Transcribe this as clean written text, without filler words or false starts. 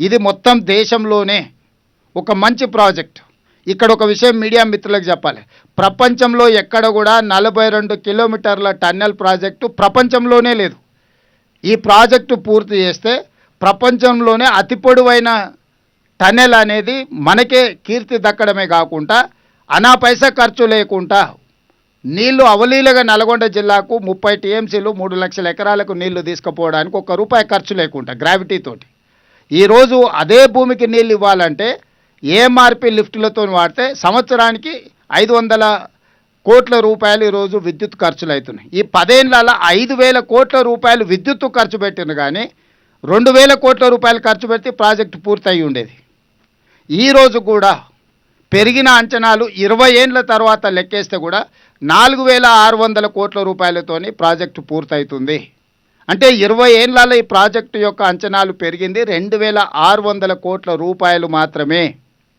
ఇది మొత్తం దేశంలోనే ఒక మంచి ప్రాజెక్ట్. ఇక్కడ ఒక విషయం మీడియా మిత్రులకు చెప్పాలి. ప్రపంచంలో ఎక్కడ కూడా 42 కిలోమీటర్ల టన్నెల్ ప్రాజెక్టు ప్రపంచంలోనే లేదు. ఈ ప్రాజెక్టు పూర్తి చేస్తే ప్రపంచంలోనే అతి పొడవైన టన్నెల్ అనేది మనకే కీర్తి దక్కడమే కాకుండా అనా పైసా ఖర్చు లేకుండా నీళ్లు అవలీలగా నల్గొండ జిల్లాకు 30 టీఎంసీలు 3 లక్షల ఎకరాలకు నీళ్లు తీసుకుపోవడానికి ₹1 ఖర్చు లేకుండా గ్రావిటీతోటి ఈరోజు అదే భూమికి నీళ్ళు ఇవ్వాలంటే ఏఎంఆర్పి లిఫ్టులతో వాడితే సంవత్సరానికి 500 కోట్ల రూపాయలు ఈరోజు విద్యుత్ ఖర్చులు అవుతున్నాయి. ఈ 10 ఏళ్లలో 5,000 కోట్ల రూపాయలు విద్యుత్తు ఖర్చు పెట్టింది, కానీ 2,000 కోట్ల రూపాయలు ఖర్చు పెడితే ప్రాజెక్టు పూర్తయి ఉండేది. ఈరోజు కూడా పెరిగిన అంచనాలు 20 ఏళ్ల తర్వాత లెక్కేస్తే కూడా 4,600 కోట్ల రూపాయలతోని ప్రాజెక్టు పూర్తవుతుంది. అంటే 20 ఏళ్లలో ఈ ప్రాజెక్టు యొక్క అంచనాలు పెరిగింది 2,600 కోట్ల రూపాయలు మాత్రమే.